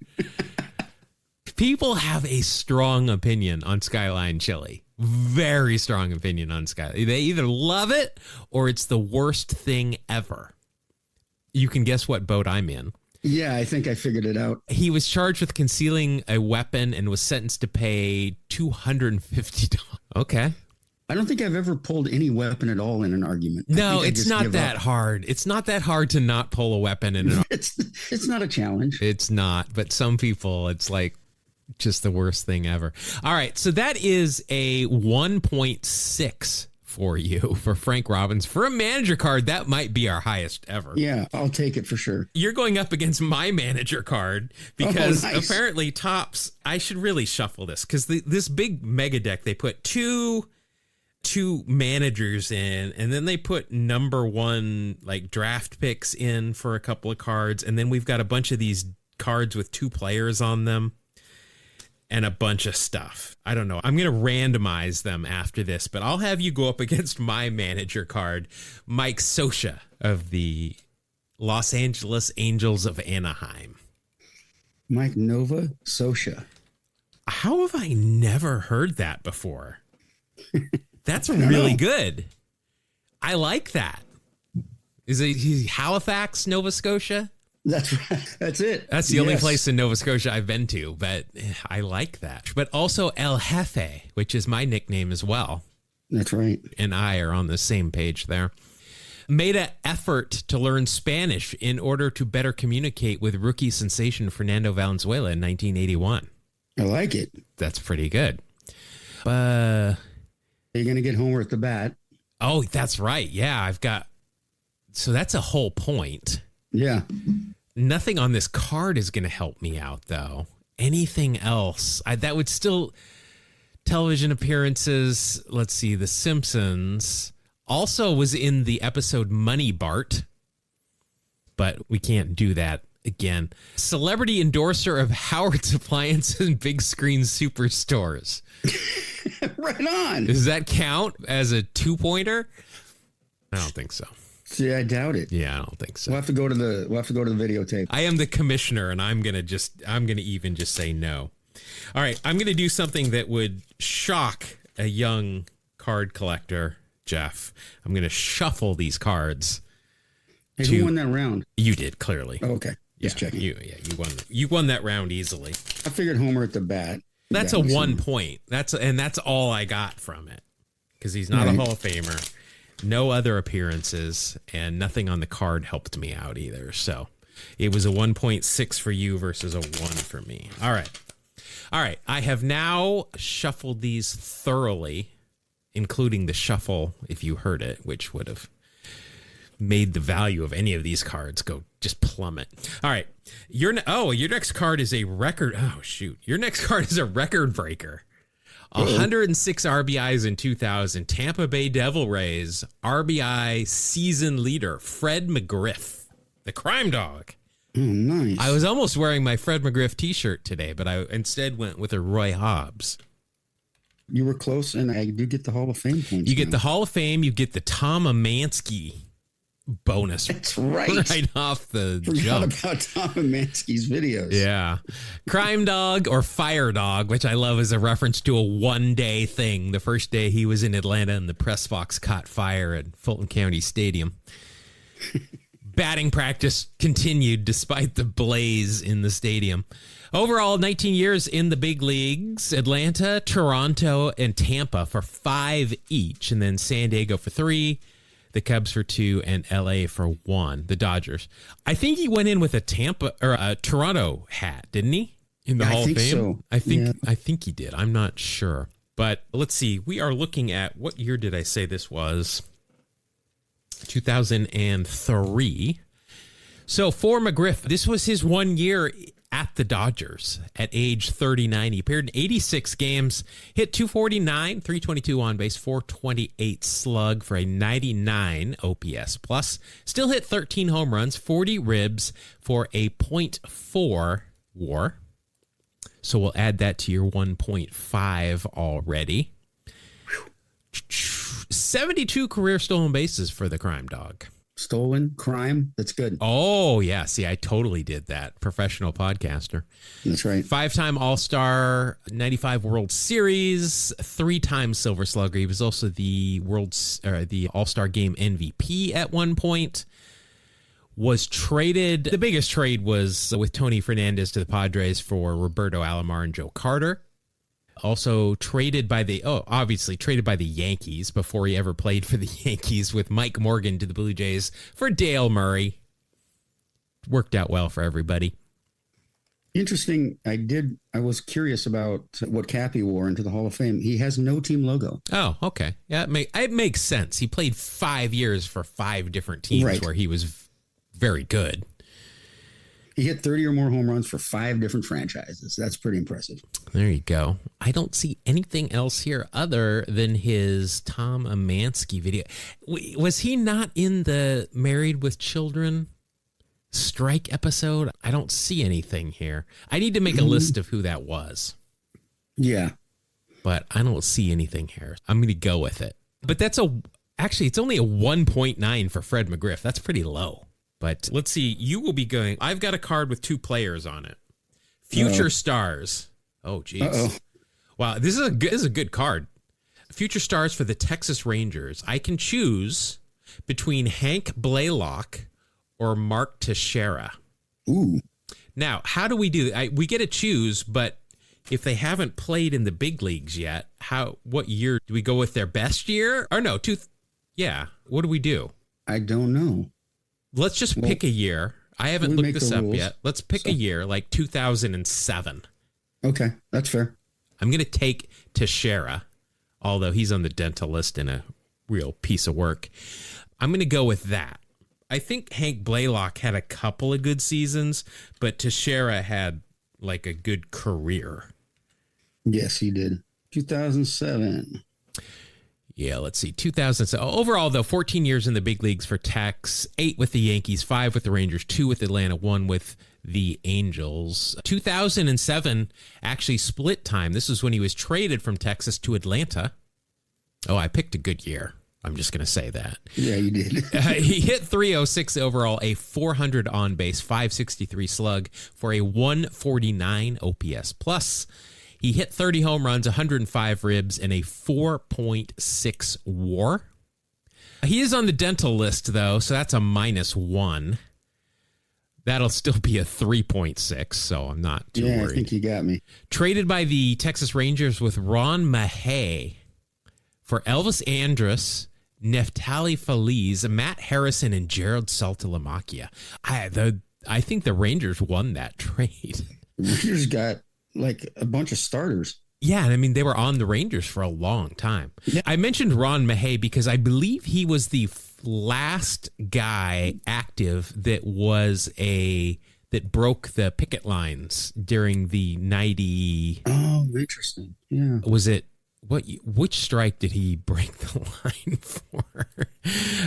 S1: People have a strong opinion on Skyline Chili. Very strong opinion on Skyline. They either love it or it's the worst thing ever. You can guess what boat I'm in.
S2: Yeah, I think I figured it out.
S1: He was charged with concealing a weapon and was sentenced to pay $250. Okay.
S2: I don't think I've ever pulled any weapon at all in an argument.
S1: No, it's not that hard. It's not that hard to not pull a weapon in an argument.
S2: It's not a challenge.
S1: It's not, but some people, it's like just the worst thing ever. All right, so that is a 1.6 for you for Frank Robbins. For a manager card, that might be our highest ever.
S2: Yeah, I'll take it for sure.
S1: You're going up against my manager card because apparently Topps, I should really shuffle this because this big mega deck, they put two managers in, and then they put number 1 like draft picks in for a couple of cards, and then we've got a bunch of these cards with 2 players on them and a bunch of stuff. I don't know. I'm going to randomize them after this, but I'll have you go up against my manager card, Mike Scioscia of the Los Angeles Angels of Anaheim.
S2: Mike Nova Scioscia.
S1: How have I never heard that before? That's really good. I like that. Is it Halifax, Nova Scotia?
S2: That's right. That's it.
S1: That's the only place in Nova Scotia I've been to, but I like that. But also El Jefe, which is my nickname as well.
S2: That's right.
S1: And I are on the same page there. Made an effort to learn Spanish in order to better communicate with rookie sensation Fernando Valenzuela in 1981.
S2: I like it.
S1: That's pretty good.
S2: You're going to get Homer at the bat.
S1: Oh, that's right. Yeah, so that's a whole point.
S2: Yeah.
S1: Nothing on this card is going to help me out, though. Anything else? That would still... Television appearances. Let's see. The Simpsons. Also was in the episode Money Bart. But we can't do that again. Celebrity endorser of Howard's Appliance and Big Screen Superstores.
S2: Right on.
S1: Does that count as a 2-pointer? I don't think so.
S2: See, I doubt it.
S1: Yeah, I don't think so.
S2: We'll have to go to the videotape.
S1: I am the commissioner, and I'm gonna even just say no. All right, I'm gonna do something that would shock a young card collector, Jeff. I'm gonna shuffle these cards.
S2: Hey, who won that round?
S1: You did, clearly.
S2: Oh, okay. Just checking.
S1: You won that round easily.
S2: I figured Homer at the bat.
S1: That's a 1 point. That's all I got from it because he's not a Hall of Famer. No other appearances, and nothing on the card helped me out either. So it was a 1.6 for you versus a 1 for me. All right. I have now shuffled these thoroughly, including the shuffle, if you heard it, which would have made the value of any of these cards go just plummet. All right. Your next card is a record. Oh, shoot. Your next card is a record breaker. 106 RBIs in 2000. Tampa Bay Devil Rays RBI season leader, Fred McGriff, the crime dog.
S2: Oh, nice.
S1: I was almost wearing my Fred McGriff t-shirt today, but I instead went with a Roy Hobbs.
S2: You were close, and I do get the Hall of Fame points.
S1: You get the Hall of Fame. You get the Tom Amansky bonus.
S2: That's right.
S1: Right off the jump.
S2: Forgot about Tom Amansky's videos.
S1: Yeah. Crime Dog or Fire Dog, which I love as a reference to a one-day thing. The first day he was in Atlanta and the press box caught fire at Fulton County Stadium. Batting practice continued despite the blaze in the stadium. Overall, 19 years in the big leagues. Atlanta, Toronto, and Tampa for 5 each. And then San Diego for 3, the Cubs for 2, and LA for 1, the Dodgers. I think he went in with a Toronto hat, didn't he? In the Hall of Fame?
S2: So.
S1: I think he did. I'm not sure. But let's see. We are looking at, what year did I say this was? 2003. So for McGriff, this was his 1 year at the Dodgers at age 39. He appeared in 86 games, hit 249, 322 on base, 428 slug for a 99 OPS plus. Still hit 13 home runs, 40 ribs for a .4 WAR. So we'll add that to your 1.5 already. 72 career stolen bases for the crime dog.
S2: Stolen crime. That's good.
S1: Oh, yeah. See, I totally did that. Professional podcaster.
S2: That's right.
S1: 5-time All-Star, 95 World Series, 3-time Silver Slugger. He was also the All-Star Game MVP at one point. Was traded. The biggest trade was with Tony Fernandez to the Padres for Roberto Alomar and Joe Carter. Also traded by the Yankees before he ever played for the Yankees, with Mike Morgan to the Blue Jays for Dale Murray. Worked out well for everybody.
S2: Interesting. I was curious about what cap he wore into the Hall of Fame. He has no team logo.
S1: Oh, okay. Yeah, it makes sense. He played 5 years for 5 different teams where he was very good.
S2: He hit 30 or more home runs for 5 different franchises. That's pretty impressive.
S1: There you go. I don't see anything else here other than his Tom Amansky video. Was he not in the Married with Children strike episode? I don't see anything here. I need to make a list of who that was.
S2: Yeah.
S1: But I don't see anything here. I'm going to go with it. But actually, it's only a 1.9 for Fred McGriff. That's pretty low. But let's see. You will be going. I've got a card with 2 players on it. Future stars. Oh, geez. Wow, this is a good card. Future stars for the Texas Rangers. I can choose between Hank Blaylock or Mark Teixeira.
S2: Ooh.
S1: Now, how do we do that? We get to choose, but if they haven't played in the big leagues yet, what year do we go with? Their best year? Or no, what do we do?
S2: I don't know.
S1: Let's just pick a year. I haven't looked this up yet. Let's pick a year, like 2007.
S2: Okay, that's fair.
S1: I'm going to take Teixeira, although he's on the dental list in a real piece of work. I'm going to go with that. I think Hank Blaylock had a couple of good seasons, but Teixeira had like a good career.
S2: Yes, he did. 2007.
S1: Yeah, let's see. 2007. Overall, though, 14 years in the big leagues for Tex, 8 with the Yankees, 5 with the Rangers, 2 with Atlanta, 1 with the Angels. 2007, actually split time. This is when he was traded from Texas to Atlanta. Oh, I picked a good year. I'm just going to say that.
S2: Yeah, you did.
S1: He hit 306 overall, a 400 on base, 563 slug for a 149 OPS plus. He hit 30 home runs, 105 ribs, and a 4.6 WAR. He is on the dental list, though, so that's a -1. That'll still be a 3.6, so I'm not too worried.
S2: I think you got me.
S1: Traded by the Texas Rangers with Ron Mahay for Elvis Andrus, Neftali Feliz, Matt Harrison, and Gerald Saltalamacchia. I think the Rangers won that trade.
S2: The Rangers got like a bunch of starters.
S1: Yeah, I mean, they were on the Rangers for a long time. Yeah. I mentioned Ron Mahay because I believe he was the last guy active that broke the picket lines during the 90.
S2: Oh, interesting. Yeah.
S1: Was it which strike did he break the line for?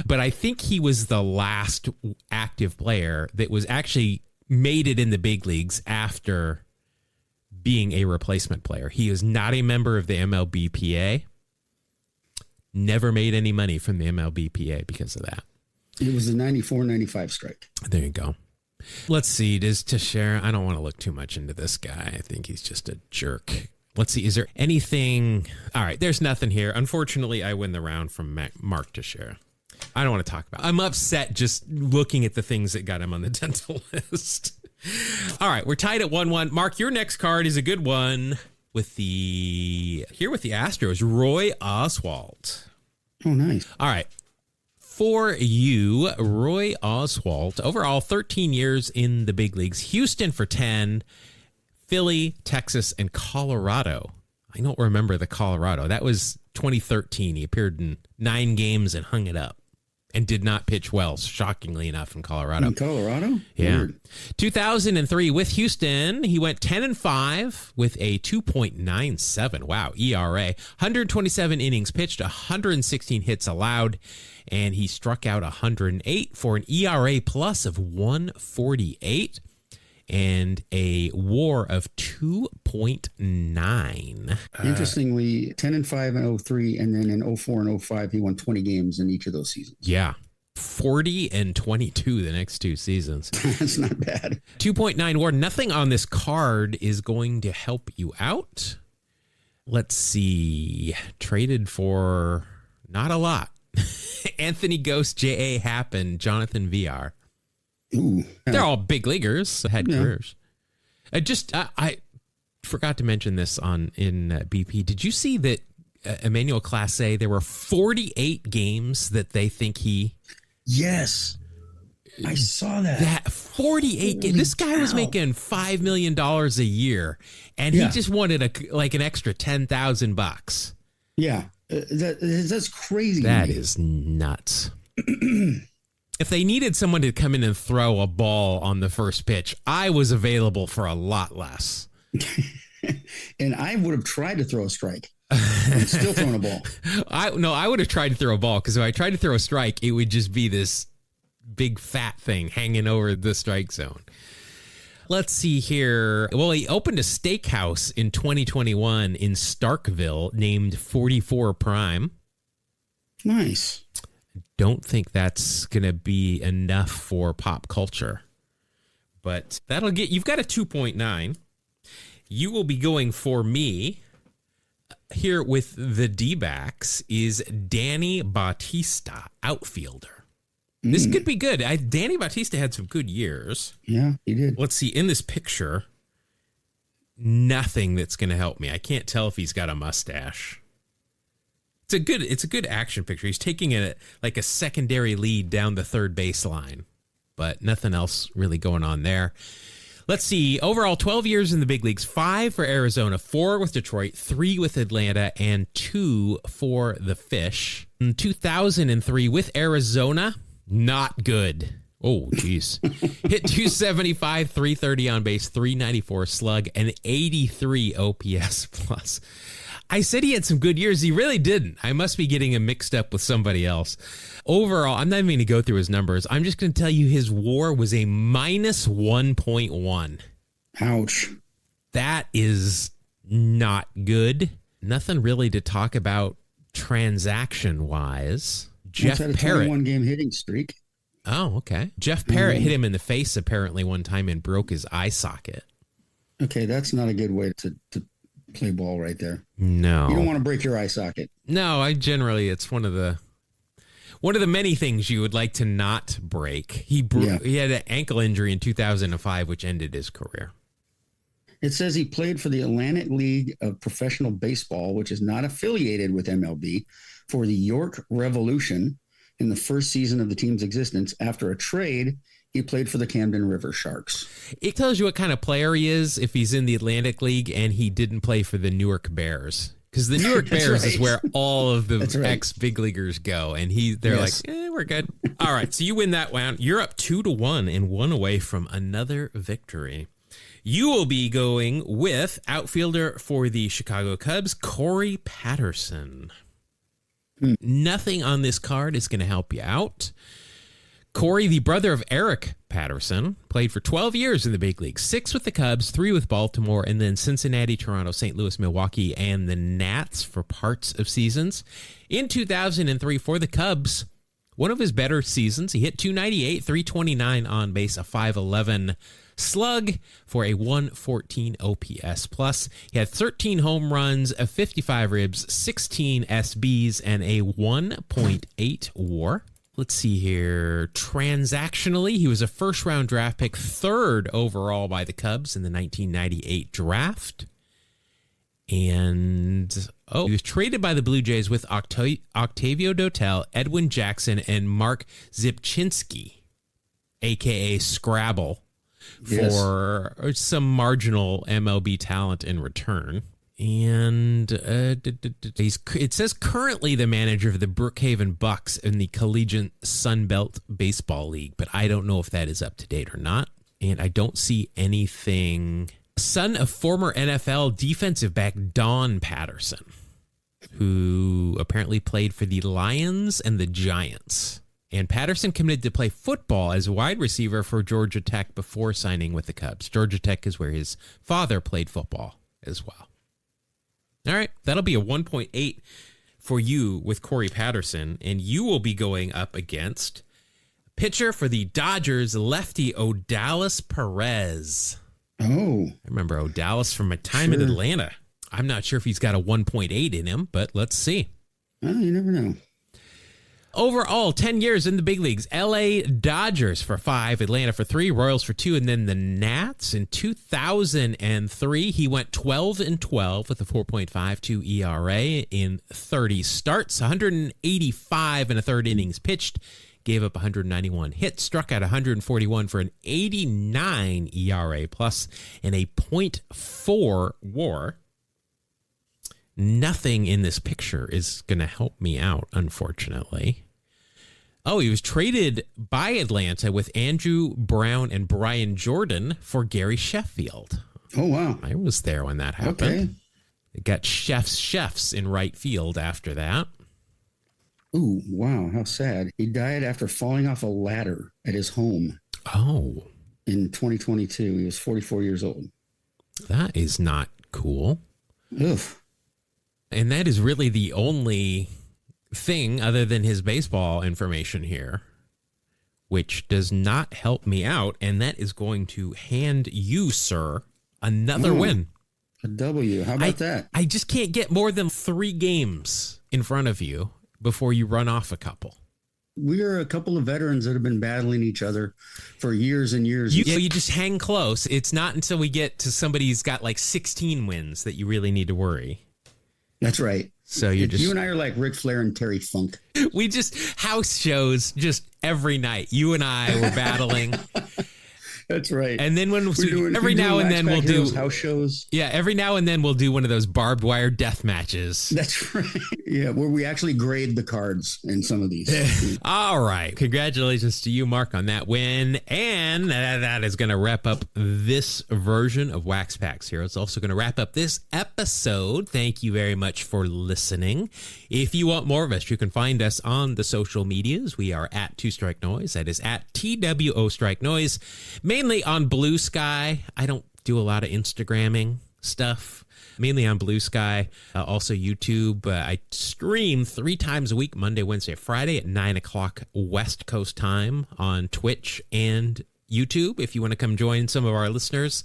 S1: But I think he was the last active player that was actually made it in the big leagues after being a replacement player. He is not a member of the MLBPA. Never made any money from the MLBPA because of that.
S2: It was the 94-95 strike.
S1: There you go. Let's see. Does Teixeira? I don't want to look too much into this guy. I think he's just a jerk. Let's see. Is there anything? All right. There's nothing here. Unfortunately, I win the round from Mark Teixeira. I don't want to talk about it. I'm upset just looking at the things that got him on the dental list. All right, we're tied at 1-1. Mark, your next card is a good one with the Astros, Roy Oswalt.
S2: Oh, nice.
S1: All right. For you, Roy Oswalt, overall 13 years in the big leagues, Houston for 10, Philly, Texas, and Colorado. I don't remember the Colorado. That was 2013. He appeared in 9 games and hung it up and did not pitch well, shockingly enough, in Colorado.
S2: In Colorado?
S1: Yeah.
S2: Weird.
S1: 2003 with Houston, he went 10-5 with a 2.97. Wow, ERA. 127 innings pitched, 116 hits allowed, and he struck out 108 for an ERA plus of 148 and a WAR of 2.9.
S2: Interestingly, 10-5 in 03, and then in 04 and 05, he won 20 games in each of those seasons.
S1: Yeah. 40 and 22 the next 2 seasons.
S2: That's not bad.
S1: 2.9 WAR. Nothing on this card is going to help you out. Let's see. Traded for not a lot. Anthony Ghost, J.A. Happen, Jonathan VR.
S2: Ooh.
S1: They're all big leaguers, had careers. I forgot to mention this in BP. Did you see that Emmanuel Clase, there were 48 games that they think he...
S2: Yes. I saw that.
S1: That 48 games. This guy was making $5 million a year, and he just wanted an extra $10,000.
S2: Yeah. That's crazy.
S1: That is nuts. If they needed someone to come in and throw a ball on the first pitch, I was available for a lot less.
S2: And I would have tried to throw a strike. I'm still throwing a ball.
S1: I would have tried to throw a ball, because if I tried to throw a strike, it would just be this big fat thing hanging over the strike zone. Let's see here. Well, he opened a steakhouse in 2021 in Starkville named 44 Prime.
S2: Nice.
S1: Don't think that's going to be enough for pop culture, but that'll get, you've got a 2.9. You will be going for me here with the D-backs is Danny Bautista, outfielder. This could be good. Danny Bautista had some good years.
S2: Yeah, he did.
S1: Let's see, in this picture, nothing that's going to help me. I can't tell if he's got a mustache. It's a good action picture. He's taking a secondary lead down the third baseline, but nothing else really going on there. Let's see. Overall, 12 years in the big leagues, 5 for Arizona, 4 with Detroit, 3 with Atlanta, and 2 for the Fish. In 2003 with Arizona, not good. Oh, geez. Hit 275, 330 on base, 394 slug, and 83 OPS plus. I said he had some good years. He really didn't. I must be getting him mixed up with somebody else. Overall, I'm not even going to go through his numbers. I'm just going to tell you his WAR was a minus 1.1.
S2: Ouch.
S1: That is not good. Nothing really to talk about transaction-wise. Jeff
S2: had a
S1: Parrott.
S2: 21-game hitting streak.
S1: Oh, okay. Jeff Parrott hit him in the face apparently one time and broke his eye socket.
S2: Okay, that's not a good way to play ball right there.
S1: No.
S2: You don't want to break your eye socket.
S1: No, it's one of the many things you would like to not break. He had an ankle injury in 2005, which ended his career.
S2: It says he played for the Atlantic League of Professional Baseball, which is not affiliated with MLB, for the York Revolution in the first season of the team's existence. After a trade, he played for the Camden River Sharks.
S1: It tells you what kind of player he is if he's in the Atlantic League and he didn't play for the Newark Bears. Because the Newark Bears is where all of the ex-big leaguers go. And they're like, we're good. All right, so you win that round. You're up 2-1 and 1 away from another victory. You will be going with outfielder for the Chicago Cubs, Corey Patterson. Nothing on this card is going to help you out. Corey, the brother of Eric Patterson, played for 12 years in the big leagues, 6 with the Cubs, 3 with Baltimore, and then Cincinnati, Toronto, St. Louis, Milwaukee, and the Nats for parts of seasons. In 2003 for the Cubs, one of his better seasons, he hit 298, 329 on base, a 511 slug for a 114 OPS plus. He had 13 home runs, a 55 ribs, 16 SBs, and a 1.8 WAR. Let's see here. Transactionally, he was a first-round draft pick, 3rd overall by the Cubs in the 1998 draft. And, he was traded by the Blue Jays with Octavio Dotel, Edwin Jackson, and Mark Zipchinski, a.k.a. Scrabble, for some marginal MLB talent in return. And it says currently the manager of the Brookhaven Bucks in the Collegiate Sun Belt Baseball League, but I don't know if that is up to date or not. And I don't see anything. Son of former NFL defensive back Don Patterson, who apparently played for the Lions and the Giants. And Patterson committed to play football as a wide receiver for Georgia Tech before signing with the Cubs. Georgia Tech is where his father played football as well. All right, that'll be a 1.8 for you with Corey Patterson, and you will be going up against pitcher for the Dodgers, lefty Odalis Perez.
S2: Oh.
S1: I remember Odalis from my time in Atlanta. I'm not sure if he's got a 1.8 in him, but let's see.
S2: Oh, you never know.
S1: Overall, 10 years in the big leagues. L.A. Dodgers for 5, Atlanta for 3, Royals for 2, and then the Nats in 2003. He went 12-12 with a 4.52 ERA in 30 starts, 185 and a third innings pitched, gave up 191 hits, struck out 141 for an 89 ERA plus and a .4 WAR. Nothing in this picture is going to help me out, unfortunately. Oh, he was traded by Atlanta with Andrew Brown and Brian Jordan for Gary Sheffield.
S2: Oh, wow.
S1: I was there when that happened.
S2: Okay.
S1: It got chefs in right field after that.
S2: Ooh, wow. How sad. He died after falling off a ladder at his home.
S1: Oh.
S2: In 2022. He was 44 years old.
S1: That is not cool.
S2: Ugh.
S1: And that is really the only thing other than his baseball information here, which does not help me out. And that is going to hand you, sir, another win.
S2: A W. How about that?
S1: I just can't get more than 3 games in front of you before you run off a couple.
S2: We are a couple of veterans that have been battling each other for years and years.
S1: You just hang close. It's not until we get to somebody who's got like 16 wins that you really need to worry.
S2: That's right.
S1: So
S2: you and I are like Ric Flair and Terry Funk.
S1: We just house shows just every night. You and I were battling.
S2: That's right.
S1: And then every now and then we'll do
S2: house shows.
S1: Yeah, every now and then we'll do one of those barbed wire death matches.
S2: That's right. Yeah, where we actually grade the cards in some of these.
S1: All right. Congratulations to you, Mark, on that win. And that is going to wrap up this version of Wax Packs Heroes. It's also going to wrap up this episode. Thank you very much for listening. If you want more of us, you can find us on the social medias. We are at 2 Strike Noise. That is at TWO Strike Noise. Mainly on Blue Sky. I don't do a lot of Instagramming stuff. Mainly on Blue Sky. Also YouTube. I stream 3 times a week, Monday, Wednesday, Friday at 9 o'clock West Coast time on Twitch and YouTube. If you want to come join some of our listeners,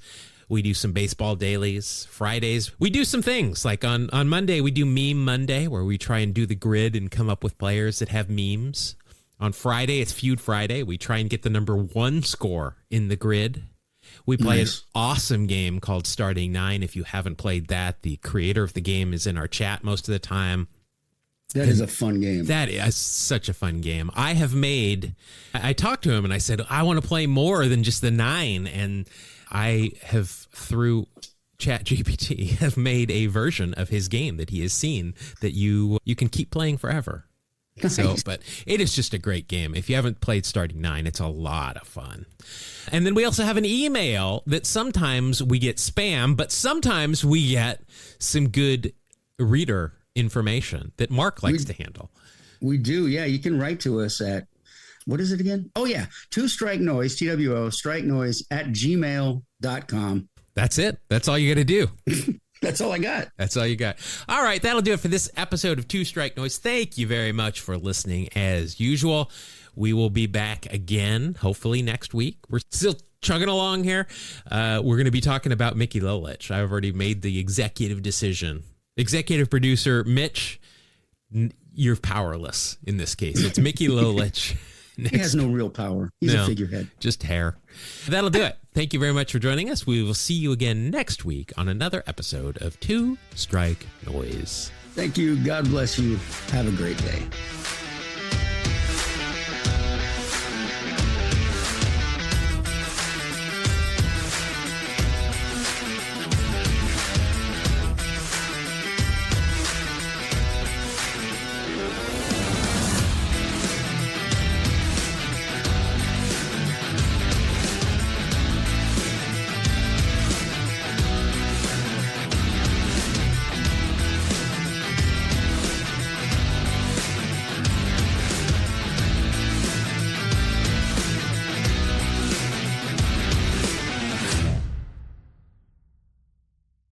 S1: we do some baseball dailies. Fridays, we do some things. Like on Monday, we do Meme Monday, where we try and do the grid and come up with players that have memes. On Friday, it's Feud Friday. We try and get the number 1 score in the grid. We play an awesome game called Starting 9. If you haven't played that, the creator of the game is in our chat most of the time.
S2: That is a fun game.
S1: That is such a fun game. I talked to him and I said, I want to play more than just the 9. And I have, through ChatGPT, have made a version of his game that he has seen that you can keep playing forever.
S2: Nice.
S1: So, but it is just a great game. If you haven't played Starting 9, it's a lot of fun. And then we also have an email that sometimes we get spam, but sometimes we get some good reader information that Mark likes to handle.
S2: We do. Yeah. You can write to us at, what is it again? Oh, yeah. 2 Strike Noise, TWO, strike noise @gmail.com.
S1: That's it. That's all you got to do.
S2: That's all I got.
S1: That's all you got. All right, that'll do it for this episode of 2 Strike Noise. Thank you very much for listening as usual. We will be back again, hopefully next week. We're still chugging along here. We're going to be talking about Mickey Lolich. I've already made the executive decision. Executive producer Mitch, you're powerless in this case. It's Mickey Lolich.
S2: He has no real power. He's a figurehead.
S1: Just hair. That'll do it. Thank you very much for joining us. We will see you again next week on another episode of Two Strike Noise.
S2: Thank you. God bless you. Have a great day.